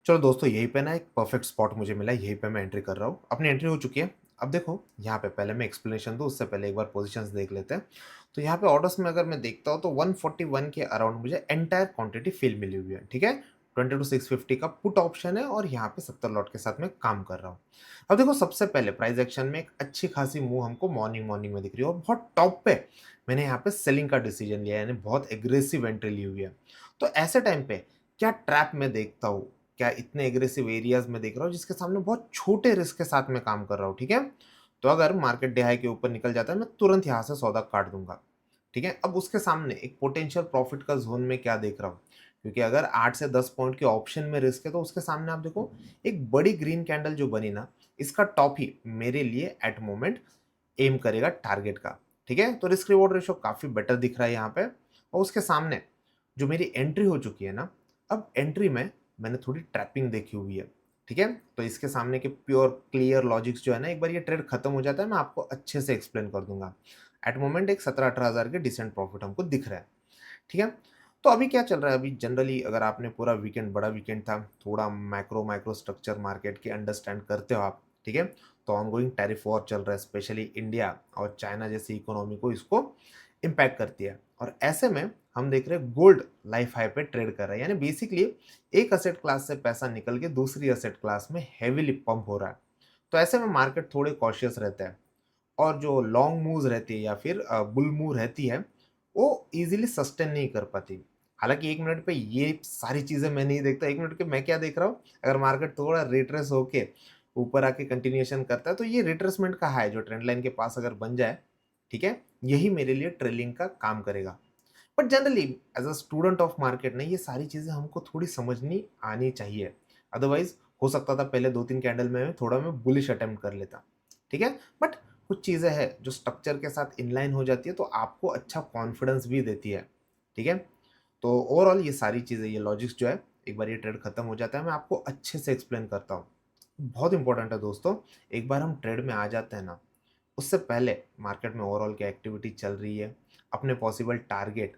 चलो दोस्तों, यहीं पे ना एक परफेक्ट स्पॉट मुझे मिला है, यहीं पे मैं एंट्री कर रहा हूँ। अपनी एंट्री हो चुकी है। अब देखो, यहाँ पे पहले मैं एक्सप्लेनेशन दूँ उससे पहले एक बार पोजीशंस देख लेते हैं। तो यहाँ पे ऑर्डर्स में अगर मैं देखता हूँ तो 141 के अराउंड मुझे एंटायर क्वांटिटी फिल मिली हुई है, ठीक है? 20 टू 650 का पुट ऑप्शन है और यहाँ पे 70 लॉट के साथ मैं काम कर रहा हूँ। अब देखो, सबसे पहले प्राइस एक्शन में एक अच्छी खासी मूव हमको मॉर्निंग मॉर्निंग में दिख रही है और बहुत टॉप पे मैंने यहाँ पे सेलिंग का डिसीजन लिया है, यानी बहुत एग्रेसिव एंट्री ली हुई है। तो ऐसे टाइम पे क्या ट्रैप मैं देखता हूँ, क्या इतने एग्रेसिव एरियाज़ में देख रहा हूँ जिसके सामने बहुत छोटे रिस्क के साथ मैं काम कर रहा हूँ, ठीक है? तो अगर मार्केट डे हाई के ऊपर निकल जाता है, मैं तुरंत यहाँ से सौदा काट दूँगा, ठीक है? अब उसके सामने एक पोटेंशियल प्रॉफिट का ज़ोन में क्या देख रहा हूँ, क्योंकि अगर 8 से 10 पॉइंट के ऑप्शन में रिस्क है तो उसके सामने आप देखो, एक बड़ी ग्रीन कैंडल जो बनी ना, इसका टॉप ही मेरे लिए एट मोमेंट एम करेगा टारगेट का, ठीक है? तो रिस्क रिवॉर्ड रेशियो काफ़ी बेटर दिख रहा है यहाँ पे और उसके सामने जो मेरी एंट्री हो चुकी है ना, अब एंट्री में मैंने थोड़ी ट्रैपिंग देखी हुई है, ठीक है? तो इसके सामने के प्योर क्लियर लॉजिक्स जो है ना, एक बार ये ट्रेड खत्म हो जाता है, मैं आपको अच्छे से एक्सप्लेन कर दूँगा। एट मोमेंट एक 17-18 हज़ार के डिसेंट प्रॉफिट हमको दिख रहा है, ठीक है? तो अभी क्या चल रहा है, अभी जनरली अगर आपने पूरा वीकेंड बड़ा वीकेंड था, थोड़ा मैक्रो माइक्रो स्ट्रक्चर मार्केट के अंडरस्टैंड करते हो आप, ठीक है? तो ऑनगोइंग टैरिफ वॉर चल रहा है, स्पेशली इंडिया और चाइना जैसी इकोनॉमी को इसको इम्पैक्ट करती है और ऐसे में हम देख रहे हैं गोल्ड लाइफ हाई पे ट्रेड कर रहा है, यानी बेसिकली एक असेट क्लास से पैसा निकल के दूसरी असेट क्लास में हेवीली पंप हो रहा है। तो ऐसे में मार्केट थोड़े कॉशियस रहता है और जो लॉन्ग मूव्स रहती है या फिर बुल मूव रहती है, वो ईज़िली सस्टेन नहीं कर पाती। हालाँकि 1 मिनट पे ये सारी चीज़ें मैं नहीं देखता, 1 मिनट के मैं क्या देख रहा हूँ, अगर मार्केट थोड़ा रिट्रेस होके ऊपर आके कंटिन्यूएशन करता है, तो ये रिट्रेसमेंट का हाई जो ट्रेंड लाइन के पास अगर बन जाए, ठीक है? यही मेरे लिए ट्रेलिंग का काम करेगा। But generally as a student of market ना, ये सारी चीज़ें हमको थोड़ी समझनी आनी चाहिए। अदरवाइज़ हो सकता था पहले 2-3 कैंडल में थोड़ा मैं बुलिश अटेम्प्ट कर लेता, ठीक है? बट कुछ चीज़ें हैं जो स्ट्रक्चर के साथ इनलाइन हो जाती है तो आपको अच्छा कॉन्फिडेंस भी देती है, ठीक है? तो ओवरऑल ये सारी चीज़ें, ये लॉजिक्स जो है, एक बार ये ट्रेड खत्म हो जाता है, मैं आपको अच्छे से एक्सप्लेन करता हूँ। बहुत इंपॉर्टेंट है दोस्तों, एक बार हम ट्रेड में आ जाते हैं ना, उससे पहले मार्केट में ओवरऑल क्या एक्टिविटी चल रही है, अपने पॉसिबल टारगेट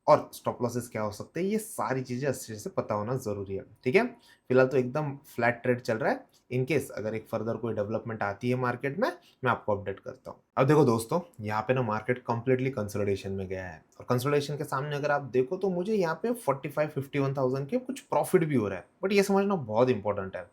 और स्टॉप लॉसेस क्या हो सकते हैं, ये सारी चीज़ें अच्छे से पता होना ज़रूरी है, ठीक है? फिलहाल तो एकदम फ्लैट ट्रेड चल रहा है। इन केस अगर एक फर्दर कोई डेवलपमेंट आती है मार्केट में, मैं आपको अपडेट करता हूँ। अब देखो दोस्तों, यहाँ पे ना मार्केट कंप्लीटली कंसोलिडेशन में गया है और कंसोलिडेशन के सामने अगर आप देखो तो मुझे यहाँ पे 45-51,000 के कुछ प्रॉफिट भी हो रहा है। बट ये समझना बहुत इंपॉर्टेंट है।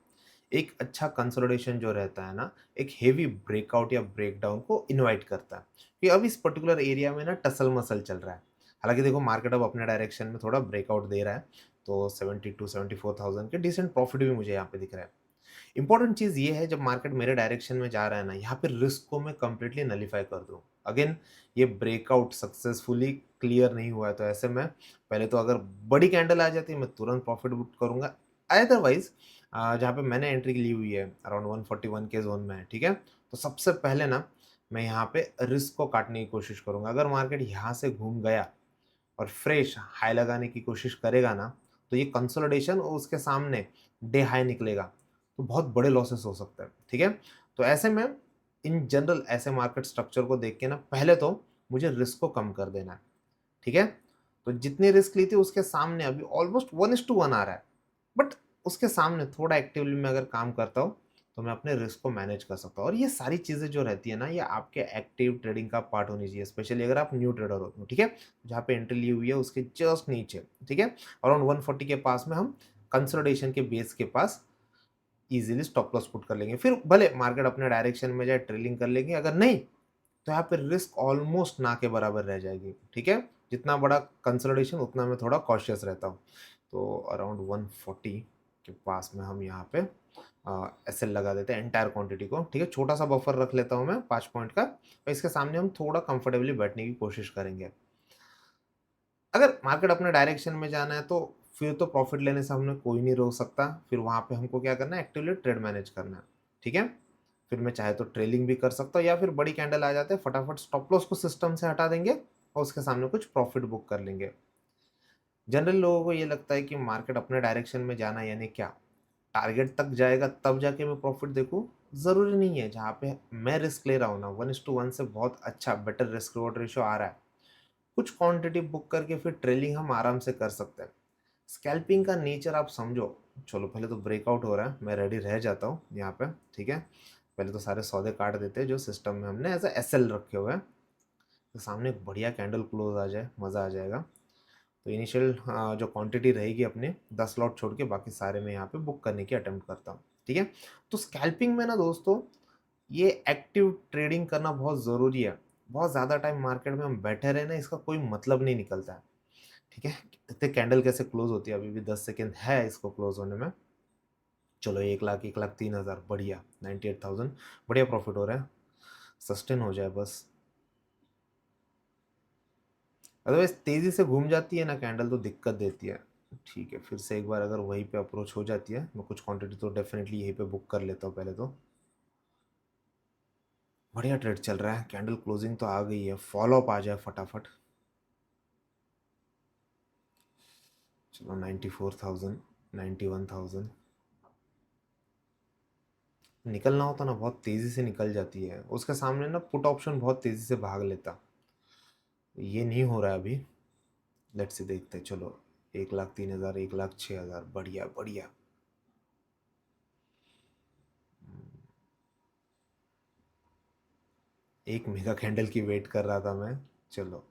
एक अच्छा कंसोलिडेशन जो रहता है ना, एक हेवी ब्रेकआउट या ब्रेकडाउन को इनवाइट करता है कि अब इस पर्टिकुलर एरिया में ना टसल-मसल चल रहा है। हालाँकि देखो, मार्केट अब अपने डायरेक्शन में थोड़ा ब्रेकआउट दे रहा है, तो 72-74,000 के डिसेंट प्रॉफिट भी मुझे यहाँ पे दिख रहा है। इंपॉर्टेंट चीज़ ये है, जब मार्केट मेरे डायरेक्शन में जा रहा है ना, यहाँ पे रिस्क को मैं कंप्लीटली नलीफाई कर दूँ। अगेन, ये ब्रेकआउट सक्सेसफुली क्लियर नहीं हुआ है, तो ऐसे में पहले तो अगर बड़ी कैंडल आ जाती है, मैं तुरंत प्रॉफिट बुक करूँगा। अदरवाइज़ जहाँ पे मैंने एंट्री ली हुई है अराउंड 141 के ज़ोन में है, ठीक है? तो सबसे पहले ना मैं यहाँ पे रिस्क को काटने की कोशिश करूँगा। अगर मार्केट यहाँ से घूम गया और फ्रेश हाई लगाने की कोशिश करेगा ना, तो ये कंसोलिडेशन और उसके सामने डे हाई निकलेगा, तो बहुत बड़े लॉसेस हो सकते हैं, ठीक है? तो ऐसे में इन जनरल ऐसे मार्केट स्ट्रक्चर को देख के ना, पहले तो मुझे रिस्क को कम कर देना है, ठीक है? तो जितनी रिस्क ली थी उसके सामने अभी ऑलमोस्ट 1:1 आ रहा है। बट उसके सामने थोड़ा एक्टिवली मैं अगर काम करता हूँ, तो मैं अपने रिस्क को मैनेज कर सकता हूँ और ये सारी चीज़ें जो रहती है ना, ये आपके एक्टिव ट्रेडिंग का पार्ट होनी चाहिए, स्पेशली अगर आप न्यू ट्रेडर हो तो, ठीक है? जहाँ पे एंट्री ली हुई है उसके जस्ट नीचे, ठीक है? अराउंड 140 के पास में हम कंसोलिडेशन के बेस के पास ईज़िली स्टॉप लॉस पुट कर लेंगे। फिर भले मार्केट अपने डायरेक्शन में जाए, ट्रेलिंग कर लेंगे, अगर नहीं तो यहाँ पे रिस्क ऑलमोस्ट ना के बराबर रह जाएगी, ठीक है? जितना बड़ा कंसोलिडेशन उतना मैं थोड़ा कॉशियस रहता हूँ। तो अराउंड 140 के पास में हम यहाँ पे एसएल लगा देते हैं एंटायर क्वांटिटी को, ठीक है? छोटा-सा बफर रख लेता हूँ मैं 5 पॉइंट का और इसके सामने हम थोड़ा कंफर्टेबली बैठने की कोशिश करेंगे। अगर मार्केट अपने डायरेक्शन में जाना है तो फिर तो प्रॉफिट लेने से हमें कोई नहीं रोक सकता। फिर वहाँ पे हमको क्या करना है, एक्टिवली ट्रेड मैनेज करना है, ठीक है? फिर मैं चाहे तो ट्रेलिंग भी कर सकता हूँ या फिर बड़ी कैंडल आ जाते हैं, फटाफट स्टॉप लॉस को सिस्टम से हटा देंगे और उसके सामने कुछ प्रॉफिट बुक कर लेंगे। जनरल लोगों को ये लगता है कि मार्केट अपने डायरेक्शन में जाना यानी क्या? टारगेट तक जाएगा तब जाके मैं प्रॉफिट देखूँ? ज़रूरी नहीं है। जहाँ पे मैं रिस्क ले रहा हूँ ना, 1:1 से बहुत अच्छा बेटर रिस्क रिवॉर्ड रेशियो आ रहा है। कुछ क्वांटिटी बुक करके फिर ट्रेलिंग हम आराम से कर सकते हैं। स्कैल्पिंग का नेचर आप समझो, चलो पहले तो ब्रेकआउट हो रहा है, मैं रेडी रह जाता हूँ यहाँ पे, ठीक है। पहले तो सारे सौदे काट देते हैं जो सिस्टम में हमने एज एसएल रखे हुए हैं। तो सामने एक बढ़िया कैंडल क्लोज आ जाए, मज़ा आ जाएगा। तो इनिशियल जो क्वांटिटी रहेगी अपने 10 लॉट छोड़ के बाकी सारे मैं यहाँ पे बुक करने की अटेम्प्ट करता हूँ, ठीक है। तो स्कैल्पिंग में ना दोस्तों, ये एक्टिव ट्रेडिंग करना बहुत ज़रूरी है। बहुत ज़्यादा टाइम मार्केट में हम बैठे रहे ना, इसका कोई मतलब नहीं निकलता है, ठीक है। देखते कैंडल कैसे क्लोज होती है, अभी भी 10 सेकेंड है इसको क्लोज होने में। चलो 1 लाख 1,03,000 बढ़िया, 98,000 बढ़िया प्रॉफिट हो रहा है। सस्टेन हो जाए बस, अदरवाइज तेज़ी से घूम जाती है ना कैंडल तो दिक्कत देती है। ठीक है, फिर से एक बार अगर वहीं पे अप्रोच हो जाती है, मैं कुछ क्वांटिटी तो डेफिनेटली यहीं पे बुक कर लेता हूँ पहले तो। बढ़िया ट्रेड चल रहा है, कैंडल क्लोजिंग तो आ गई है, फॉलो अप आ जाए फटाफट। चलो 94,000, 91,000 निकलना होता ना बहुत तेज़ी से निकल जाती है, उसके सामने ना पुट ऑप्शन बहुत तेज़ी से भाग लेता। ये नहीं हो रहा है अभी। लेट्स से देखते हैं, चलो 1,03,000, 1,06,000 बढ़िया बढ़िया। एक मेगा कैंडल की वेट कर रहा था मैं। चलो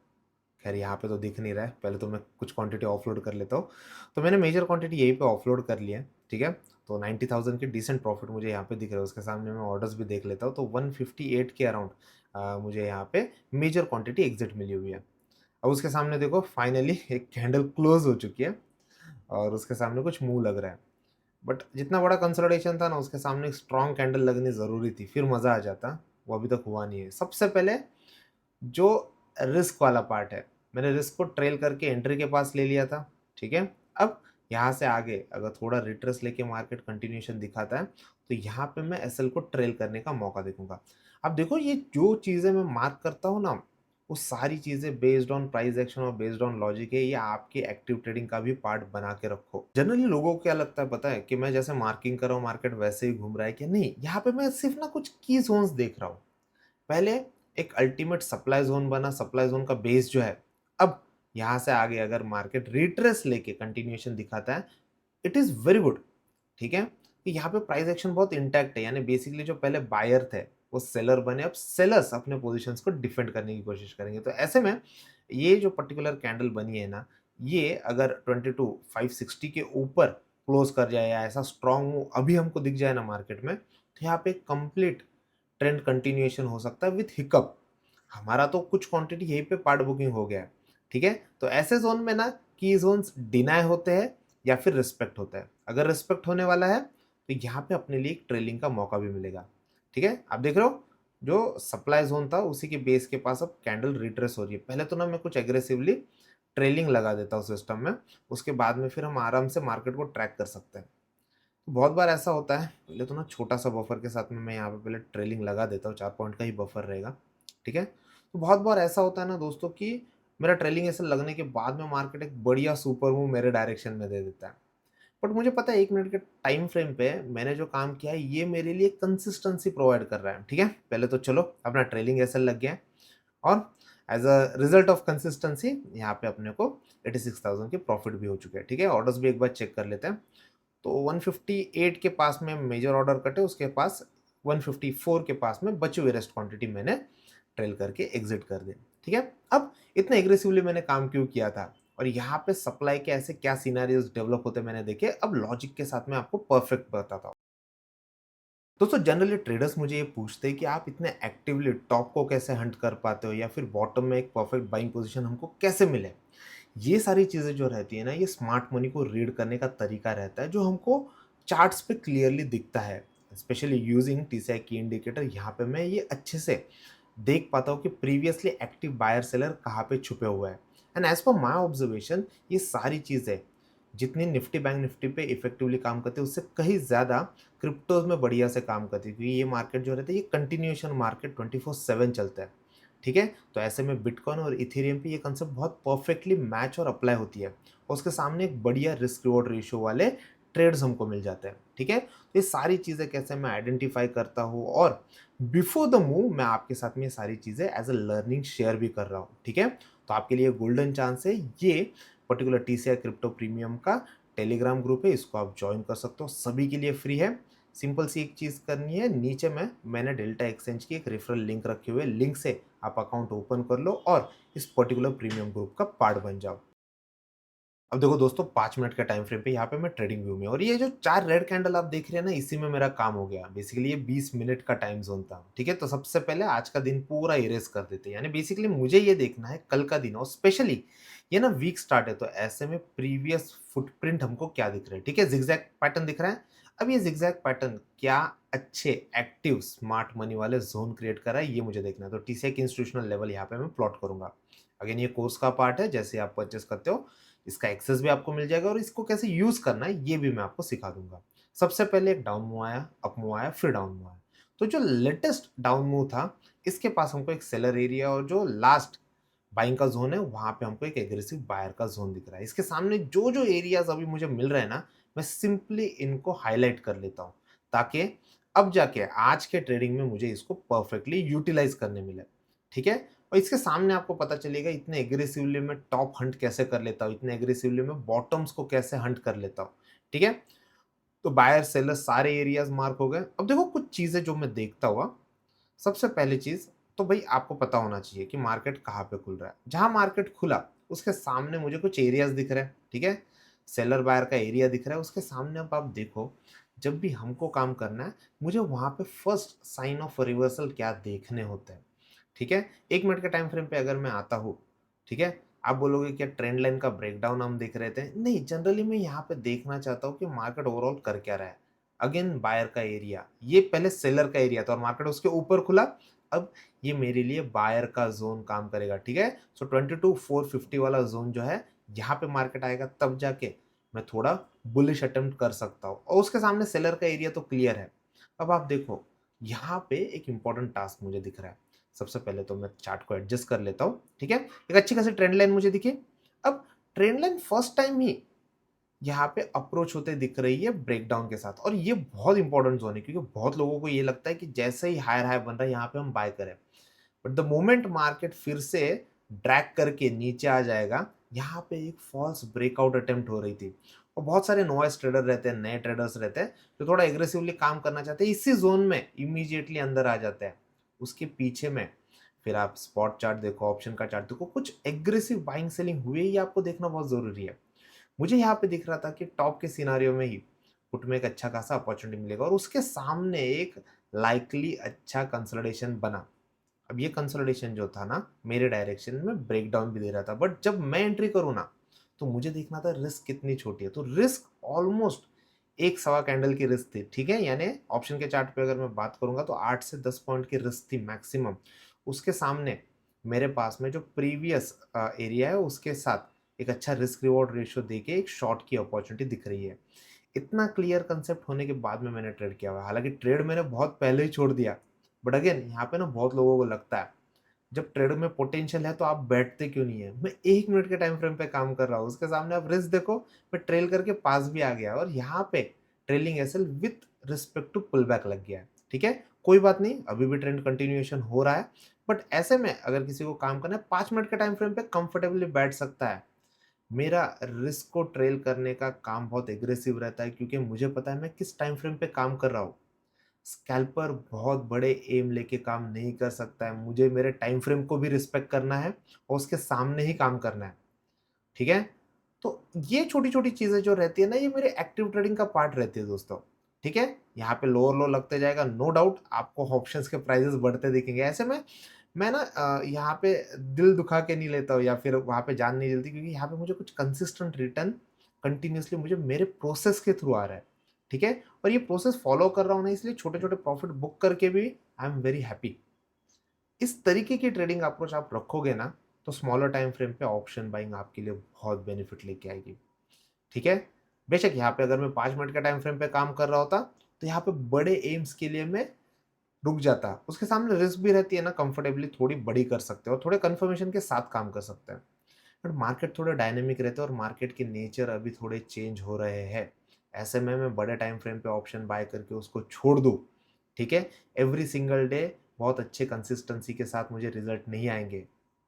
खैर यहाँ पे तो दिख नहीं रहा है, पहले तो मैं कुछ क्वांटिटी ऑफलोड कर लेता हूँ। तो मैंने मेजर क्वांटिटी यहीं पे ऑफलोड कर लिया है, ठीक है। तो 90,000 के डिसेंट प्रॉफिट मुझे यहाँ पे दिख रहा है, उसके सामने मैं ऑर्डर्स भी देख लेता हूँ। तो 158 के अराउंड मुझे यहाँ पे मेजर क्वांटिटी एग्जिट मिली हुई है। अब उसके सामने देखो फाइनली एक कैंडल क्लोज हो चुकी है और उसके सामने कुछ मुंह लग रहा है। बट जितना बड़ा कंसोलिडेशन था ना, उसके सामने एक स्ट्रॉन्ग कैंडल लगनी ज़रूरी थी, फिर मज़ा आ जाता। वो अभी तक हुआ नहीं है। सबसे पहले जो रिस्क वाला पार्ट है, मैंने रिस्क को ट्रेल करके एंट्री के पास ले लिया था, ठीक है। अब यहाँ से आगे अगर थोड़ा रिट्रेस लेके मार्केट कंटिन्यूशन दिखाता है तो यहाँ पे मैं एसएल को ट्रेल करने का मौका देखूंगा। अब देखो ये जो चीज़ें मैं मार्क करता हूँ ना, वो सारी चीज़ें बेस्ड ऑन प्राइस एक्शन और बेस्ड ऑन लॉजिक है। ये आपके एक्टिव ट्रेडिंग का भी पार्ट बना के रखो। जनरली लोगों को क्या लगता है पता है, कि मैं जैसे मार्किंग कर रहा हूँ मार्केट वैसे ही घूम रहा है, कि नहीं, यहाँ पे मैं सिर्फ ना कुछ की जोन्स देख रहा हूँ। पहले एक अल्टीमेट सप्लाई जोन बना, सप्लाई जोन का बेस जो है। अब यहाँ से आगे अगर मार्केट रिट्रेस लेके कंटिन्यूएशन दिखाता है, इट इज़ वेरी गुड, ठीक है। कि यहाँ पे प्राइस एक्शन बहुत इंटैक्ट है, यानी बेसिकली जो पहले बायर थे वो सेलर बने, अब सेलर्स अपने पोजीशंस को डिफेंड करने की कोशिश करेंगे। तो ऐसे में ये जो पर्टिकुलर कैंडल बनी है ना, ये अगर 22,560 के ऊपर क्लोज कर जाए या ऐसा स्ट्रॉन्ग मूव अभी हमको दिख जाए ना मार्केट में, तो यहाँ पे कंप्लीट ट्रेंड कंटिन्यूएशन हो सकता है विथ हिकअप। हमारा तो कुछ क्वांटिटी यहीं पे पार्ट बुकिंग हो गया है, ठीक है। तो ऐसे जोन में ना की जोन्स डिनाई होते हैं या फिर रिस्पेक्ट होता है। अगर रिस्पेक्ट होने वाला है तो यहाँ पे अपने लिए एक ट्रेलिंग का मौका भी मिलेगा, ठीक है। आप देख रहे हो जो सप्लाई जोन था उसी के बेस के पास अब कैंडल रिट्रेस हो रही है। पहले तो ना मैं कुछ एग्रेसिवली ट्रेलिंग लगा देता हूँ सिस्टम में, उसके बाद में फिर हम आराम से मार्केट को ट्रैक कर सकते हैं। तो बहुत बार ऐसा होता है, पहले तो ना छोटा सा बफर के साथ में मैं यहाँ पे पहले ट्रेलिंग लगा देता हूँ, 4 पॉइंट का ही बफर रहेगा, ठीक है। तो बहुत बार ऐसा होता है ना दोस्तों कि मेरा ट्रेलिंग ऐसे लगने के बाद में मार्केट एक बढ़िया सुपर मूव मेरे डायरेक्शन में दे देता है। बट मुझे पता है 1 मिनट के टाइम फ्रेम पे मैंने जो काम किया है ये मेरे लिए कंसिस्टेंसी प्रोवाइड कर रहा है, ठीक है। पहले तो चलो अपना ट्रेलिंग ऐसे लग गया है और as a result of consistency यहाँ पे अपने को 86,000 के प्रॉफिट भी हो चुके हैं, ठीक है। ऑर्डर्स भी एक बार चेक कर लेते हैं। तो 158 के पास में मेजर ऑर्डर कटे, उसके पास 154 के पास में बची हुई रेस्ट क्वांटिटी मैंने ट्रेल करके एग्जिट कर दी, ठीक है। अब इतना एग्रेसिवली मैंने काम क्यों किया था और यहाँ पे सप्लाई के ऐसे क्या सिनेरियोज डेवलप होते मैंने देखे, अब लॉजिक के साथ में आपको परफेक्ट बताता हूँ। दोस्तों जनरली ट्रेडर्स मुझे ये पूछते हैं कि आप इतने एक्टिवली टॉप को कैसे हंट कर पाते हो या फिर बॉटम में एक परफेक्ट बाइंग पोजीशन हमको कैसे मिले। ये सारी चीज़ें जो रहती है ना, ये स्मार्ट मनी को रीड करने का तरीका रहता है जो हमको चार्ट्स पे क्लियरली दिखता है। स्पेशली यूजिंग टीसीआई की इंडिकेटर, यहाँ पे मैं ये अच्छे से देख पाता हूँ कि प्रीवियसली एक्टिव बायर सेलर कहाँ पे छुपे हुए हैं। And as per my observation ये सारी चीज़ें जितनी निफ्टी बैंक निफ्टी पे इफेक्टिवली काम करते हैं उससे कहीं ज़्यादा क्रिप्टोज में बढ़िया से काम करती है, क्योंकि ये मार्केट जो रहता है ये कंटिन्यूएशन मार्केट 24/7 चलता है, ठीक है। तो ऐसे में बिटकॉइन और इथेरियम पे ये कंसेप्ट बहुत परफेक्टली मैच और अप्लाई होती है और उसके सामने एक बढ़िया रिस्क रिवॉर्ड रेशियो वाले ट्रेड्स हमको मिल जाते हैं, ठीक है। तो ये सारी चीज़ें कैसे मैं आइडेंटिफाई करता हूँ और बिफोर द मूव मैं आपके साथ में ये सारी चीज़ें एज अ लर्निंग शेयर भी कर रहा हूँ, ठीक है। तो आपके लिए गोल्डन चांस है ये पर्टिकुलर टीसीआई क्रिप्टो प्रीमियम का टेलीग्राम ग्रुप है, इसको आप जॉइन कर सकते हो, सभी के लिए फ्री है। सिंपल सी एक चीज़ करनी है, नीचे में मैंने डेल्टा एक्सचेंज की एक रेफरल लिंक रखी हुई है, लिंक से आप अकाउंट ओपन कर लो और इस पर्टिकुलर प्रीमियम ग्रुप का पार्ट बन जाओ। अब देखो दोस्तों, 5 मिनट के टाइम फ्रेम पे यहाँ पे मैं ट्रेडिंग व्यू में, और ये जो 4 रेड कैंडल आप देख रहे हैं ना, इसी में मेरा काम हो गया। बेसिकली ये 20 मिनट का टाइम ज़ोन था, ठीक है? तो सबसे पहले आज का दिन पूरा इरेज़ कर देते हैं। यानी बेसिकली मुझे ये देखना है कल का दिन, और स्पेशली ये ना वीक स्टार्ट है, तो ऐसे में प्रीवियस फुटप्रिंट हमको क्या दिख रहा है, ठीक है? ज़िगज़ैग पैटर्न दिख रहा है। अब ये ज़िगज़ैग पैटर्न क्या अच्छे एक्टिव स्मार्ट मनी वाले ज़ोन क्रिएट कर रहा है, ये मुझे देखना है। तो टीसीएक इंस्टीट्यूशनल लेवल यहाँ पे मैं प्लॉट करूँगा। अगेन ये कोर्स का पार्ट है, जैसे आप परचेज़ करते हो इसका एक्सेस भी आपको मिल जाएगा, और इसको कैसे यूज़ करना है ये भी मैं आपको सिखा दूँगा। सबसे पहले एक डाउन मूव आया, अप मूव आया, फिर डाउन मूव आया। तो जो लेटेस्ट डाउन मूव था, इसके पास हमको एक सेलर एरिया और जो लास्ट बाइंग का ज़ोन है, वहाँ पे हमको एक एग्रेसिव बायर का ज़ोन दिख रहा है। इसके सामने जो-जो एरियाज़ अभी मुझे मिल रहे हैं ना, मैं सिंपली इनको हाइलाइट कर लेता हूँ, ताकि अब जाके आज के ट्रेडिंग में मुझे इसको परफेक्टली यूटिलाइज़ करने मिले, ठीक है? और इसके सामने आपको पता चलेगा इतने एग्रेसिवली मैं टॉप हंट कैसे कर लेता हूँ, इतने एग्रेसिवली मैं बॉटम्स को कैसे हंट कर लेता हूँ, ठीक है? तो बायर सेलर सारे एरियाज़ मार्क हो गए। अब देखो कुछ चीज़ें जो मैं देखता हुआ, सबसे पहली चीज़ तो भई आपको पता होना चाहिए कि मार्केट कहाँ पे खुल रहा है। जहाँ मार्केट खुला, उसके सामने मुझे कुछ एरियाज़ दिख रहे हैं, ठीक है? सेलर बायर का एरिया दिख रहा है, उसके सामने अब आप देखो, जब भी हमको काम करना है, मुझे वहाँ पे फर्स्ट साइन ऑफ रिवर्सल क्या देखने होते हैं, ठीक है? 1 मिनट के टाइम फ्रेम पे अगर मैं आता हूँ, ठीक है? आप बोलोगे क्या ट्रेंड लाइन का ब्रेकडाउन हम देख रहे थे? नहीं, जनरली मैं यहाँ पे देखना चाहता हूँ कि मार्केट ओवरऑल कर क्या रहा है। अगेन बायर का एरिया, ये पहले सेलर का एरिया था और मार्केट उसके ऊपर खुला, अब ये मेरे लिए बायर का ज़ोन काम करेगा, ठीक है? सो 22,450 वाला ज़ोन जो है, यहाँ पे मार्केट आएगा तब जाके मैं थोड़ा बुलिश अटेम्प्ट कर सकता हूँ, और उसके सामने सेलर का एरिया तो क्लियर है। अब आप देखो, यहाँ पे एक इम्पोर्टेंट टास्क मुझे दिख रहा है। सबसे पहले तो मैं चार्ट को एडजस्ट कर लेता हूँ, ठीक है? एक अच्छी खासी ट्रेंड लाइन मुझे दिखी। अब ट्रेंड लाइन फर्स्ट टाइम ही यहाँ पे अप्रोच होते दिख रही है ब्रेकडाउन के साथ, और ये बहुत इंपॉर्टेंट जोन है, क्योंकि बहुत लोगों को ये लगता है कि जैसे ही हायर हाई बन रहा है यहाँ पे हम बाय करें, बट द मोमेंट मार्केट फिर से ड्रैग करके नीचे आ जाएगा, यहाँ पे एक फॉल्स ब्रेकआउट अटेम्प्ट हो रही थी, और बहुत सारे नॉइस ट्रेडर रहते हैं, नए ट्रेडर्स रहते हैं जो थोड़ा एग्रेसिवली काम करना चाहते हैं, इसी जोन में इमीडिएटली अंदर आ जाते हैं। उसके पीछे में फिर आप स्पॉट चार्ट देखो, ऑप्शन का चार्ट देखो, कुछ एग्रेसिव बाइंग सेलिंग हुए ही आपको देखना बहुत जरूरी है। मुझे यहाँ पे दिख रहा था कि टॉप के सिनारियो में ही पुट में एक अच्छा खासा अपॉर्चुनिटी मिलेगा, और उसके सामने एक लाइकली अच्छा कंसोलिडेशन बना। अब ये कंसोलिडेशन जो था ना, मेरे डायरेक्शन में ब्रेकडाउन भी दे रहा था, बट जब मैं एंट्री करूँ ना, तो मुझे देखना था रिस्क कितनी छोटी है। तो रिस्क ऑलमोस्ट एक सवा कैंडल की रिस्क थी, ठीक है? यानी ऑप्शन के चार्ट पे अगर मैं बात करूंगा तो 8 से 10 पॉइंट की रिस्क थी मैक्सिमम। उसके सामने मेरे पास में जो प्रीवियस एरिया है, उसके साथ एक अच्छा रिस्क रिवॉर्ड रेशियो देके एक शॉर्ट की अपॉर्चुनिटी दिख रही है। इतना क्लियर कंसेप्ट होने के बाद में मैंने ट्रेड किया हुआ है। हालांकि ट्रेड मैंने बहुत पहले ही छोड़ दिया, बट अगेन यहाँ पे ना बहुत लोगों को लगता है जब ट्रेड में पोटेंशियल है तो आप बैठते क्यों नहीं है। मैं 1 मिनट के टाइम फ्रेम पे काम कर रहा हूँ, उसके सामने आप रिस्क देखो, मैं ट्रेल करके पास भी आ गया, और यहाँ पे trailing SL with respect to pull back लग गया है, ठीक है? कोई बात नहीं, अभी भी ट्रेंड कंटिन्यूएशन हो रहा है, बट ऐसे में अगर किसी को काम करना है 5 मिनट के टाइम फ्रेम पे कंफर्टेबली बैठ सकता है। मेरा रिस्क को ट्रेल करने का काम बहुत एग्रेसिव रहता है, क्योंकि मुझे पता है मैं किस टाइम फ्रेम पे काम कर रहा हूँ। स्कैल्पर बहुत बड़े एम लेके काम नहीं कर सकता है, मुझे मेरे टाइम फ्रेम को भी रिस्पेक्ट करना है और उसके सामने ही काम करना है, ठीक है? तो ये छोटी-छोटी चीज़ें जो रहती है ना, ये मेरे एक्टिव ट्रेडिंग का पार्ट रहती है दोस्तों, ठीक है? यहाँ पे लोअर लो लगते जाएगा, नो डाउट आपको ऑप्शंस के प्राइसेस बढ़ते दिखेंगे। ऐसे में मैं ना यहाँ पे दिल दुखा के नहीं लेता हूँ, या फिर वहाँ पे जान नहीं जलती, क्योंकि यहाँ पे मुझे कुछ कंसिस्टेंट रिटर्न कंटिन्यूअसली मुझे मेरे प्रोसेस के थ्रू आ रहा है, ठीक है? और ये प्रोसेस फॉलो कर रहा हूँ ना, इसलिए छोटे-छोटे प्रॉफिट बुक करके भी आई एम वेरी हैप्पी। इस तरीके की ट्रेडिंग अप्रोच आप रखोगे ना, तो स्मॉलर टाइम फ्रेम पे ऑप्शन बाइंग आपके लिए बहुत बेनिफिट लेके आएगी, ठीक है? बेशक यहाँ पे अगर मैं 5 मिनट का टाइम फ्रेम पे काम कर रहा होता, तो यहाँ पे बड़े एम्स के लिए मैं रुक जाता। उसके सामने रिस्क भी रहती है ना, कंफर्टेबली थोड़ी बड़ी कर सकते हो और थोड़े कन्फर्मेशन के साथ काम कर सकते हैं। बट मार्केट थोड़े डायनेमिक रहते हैं और मार्केट के नेचर अभी थोड़े चेंज हो रहे हैं। ऐसे में मैं बड़े टाइम फ्रेम पे ऑप्शन बाय करके उसको छोड़ दूँ, ठीक है? एवरी सिंगल डे बहुत अच्छे कंसिस्टेंसी के साथ मुझे रिजल्ट नहीं आएँगे।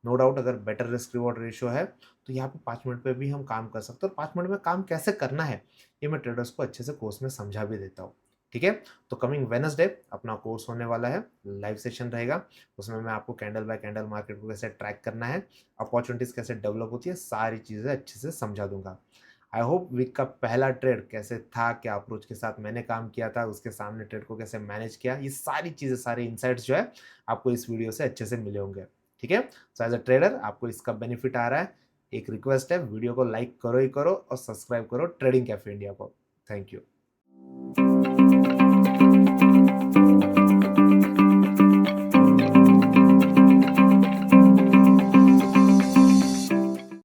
नो डाउट अगर बेटर रिस्क रिवॉर्ड रेशियो है, तो यहाँ पे 5 मिनट पे भी हम काम कर सकते हैं, और 5 मिनट में काम कैसे करना है, ये मैं ट्रेडर्स को अच्छे से कोर्स में समझा भी देता हूँ। ठीक है? तो कमिंग वेडनेसडे अपना कोर्स होने वाला है, लाइव सेशन रहेगा। उसमें मैं आपको कैंडल बाय कैंडल मार्केट को कैसे ट्रैक करना है, अपॉर्चुनिटीज़ कैसे डेवलप होती है, सारी चीज़ें अच्छे से समझा दूँगा। आई होप वीक का पहला ट्रेड कैसे था, क्या अप्रोच के साथ मैंने काम किया था, उसके सामने ट्रेड को कैसे मैनेज किया, ये सारी चीज़ें, सारे इनसाइट्स जो है, आपको इस वीडियो से अच्छे से मिले होंगे। ठीक है? सो एज़ अ ट्रेडर आपको इसका बेनिफिट आ रहा है। एक रिक्वेस्ट है, वीडियो को लाइक करो ही करो और सब्सक्राइब करो ट्रेडिंग कैफे इंडिया को। Thank you.